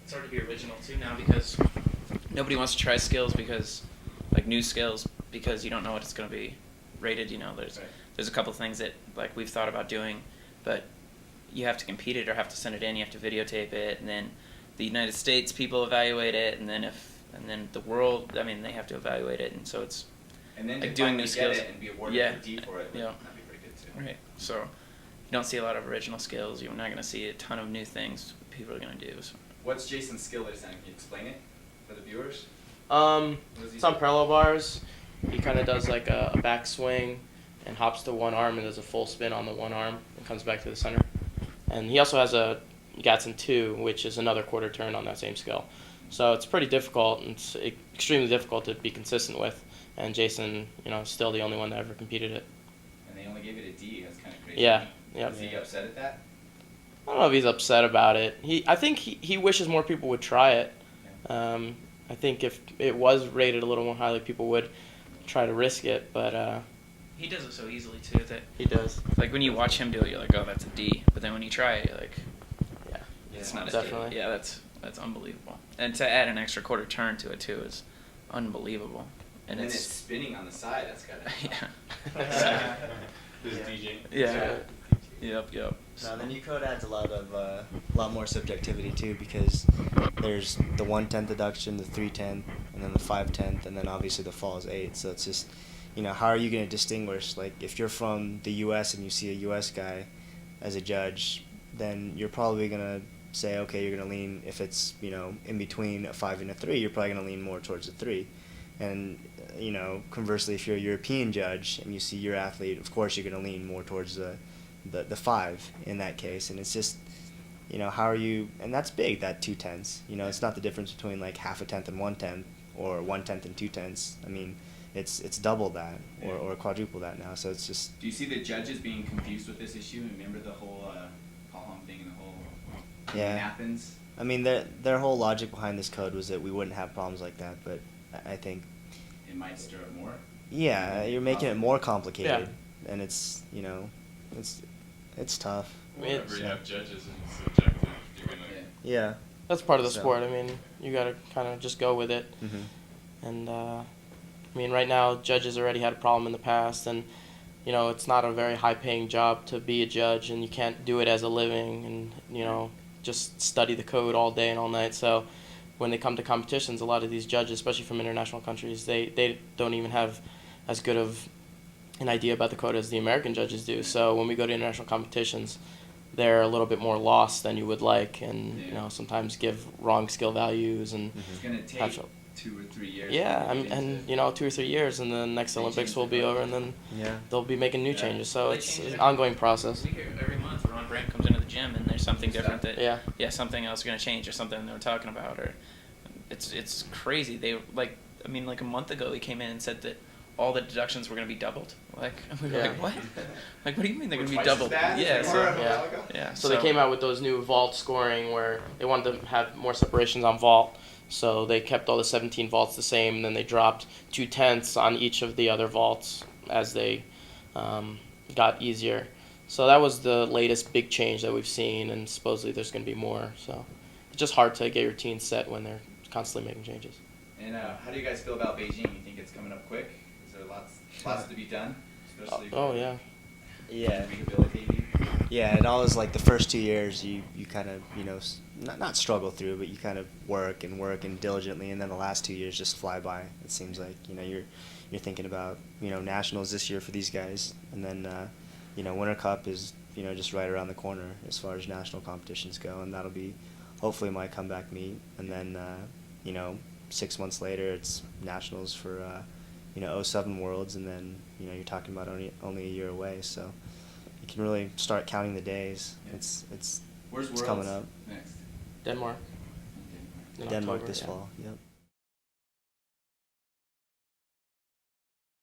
it's hard to be original too now because nobody wants to try skills because, like new skills, because you don't know what it's going to be rated. You know, there's a couple things that like we've thought about doing, but you have to compete it or have to send it in. You have to videotape it, and then the United States people evaluate it, and then the world. I mean, they have to evaluate it, and so it's and then like to doing new skills. Get it and be awarded a D for it. Yeah. That'd be pretty good too. Right. So you don't see a lot of original skills. You're not going to see a ton of new things people are going to do. So. What's Jason's skill list? Can you explain it for the viewers? It's on parallel bars. He kind of does like a back swing and hops to one arm and does a full spin on the one arm and comes back to the center. And he also has a Gatson 2, which is another quarter turn on that same skill. So it's pretty difficult, and it's extremely difficult to be consistent with. And Jason, is still the only one that ever competed it. And they only gave it a D. That's kind of crazy. Yeah. Yep. Is he upset at that? I don't know if he's upset about it. I think he wishes more people would try it. Yeah. I think if it was rated a little more highly, people would try to risk it. But he does it so easily too that he does. Like when you watch him do it, you're like, oh, that's a D. But then when you try it, you're like, yeah, it's not definitely. a D. Yeah, that's unbelievable. And to add an extra quarter turn to it too is unbelievable. And then it's spinning on the side. That's gotta. Yeah. This DJ. Yeah. Yep. No, the new code adds a lot more subjectivity too, because there's the 1/10 deduction, the 3/10, and then the 5/10, and then obviously the fall is 8. So it's just, how are you going to distinguish? Like if you're from the U.S. and you see a U.S. guy as a judge, then you're probably going to say, okay, you're going to lean, if it's in between a 5 and a 3, you're probably going to lean more towards a 3. And conversely, if you're a European judge and you see your athlete, of course you're going to lean more towards the 5 in that case. And it's just, how are you, and that's big, that 2/10. It's not the difference between like 1/2 tenth and 1/10 or 1/10 and 2/10. I mean, it's double that or quadruple that now. So it's just. Do you see the judges being confused with this issue? Remember the whole column thing and the whole yeah. in Athens? I mean, their whole logic behind this code was that we wouldn't have problems like that, but I think it might stir up more. Yeah, you're making it more complicated, yeah. And it's tough. Whenever you have judges and it's subjective, you're gonna. Yeah. That's part of the sport. I mean, you got to kind of just go with it. Mm-hmm. And right now, judges already had a problem in the past, and it's not a very high-paying job to be a judge, and you can't do it as a living, and just study the code all day and all night. So when they come to competitions, a lot of these judges, especially from international countries, they don't even have as good of an idea about the code as the American judges do. So when we go to international competitions, they're a little bit more lost than you would like, and sometimes give wrong skill values and. It's gonna take 2 or 3 years. Yeah, and 2 or 3 years, and the next Olympics will be over, and then they'll be making new changes. So it's an ongoing process. We hear every month Ron Brandt comes into the gym and there's something different that something else is going to change or something they were talking about, or it's crazy. They like a month ago he came in and said that all the deductions were going to be doubled. Like we were like, what? Like what do you mean they're going to be doubled? So they came out with those new vault scoring where they wanted to have more separations on vault. So they kept all the 17 vaults the same, and then they dropped 2/10 on each of the other vaults as they got easier. So that was the latest big change that we've seen, and supposedly there's going to be more. So it's just hard to get your team set when they're constantly making changes. And how do you guys feel about Beijing? You think it's coming up quick? Is there lots to be done? Especially rehabilitating? Yeah, it always like the first 2 years you kind of not struggle through, but you kind of work and diligently, and then the last 2 years just fly by. It seems like you're thinking about nationals this year for these guys, and then Winter Cup is just right around the corner as far as national competitions go, and that'll be hopefully my comeback meet, and then 6 months later it's nationals for 07 Worlds, and then you're talking about only a year away, so you can really start counting the days. Where's it's coming up next? Denmark. Denmark this fall. Yep.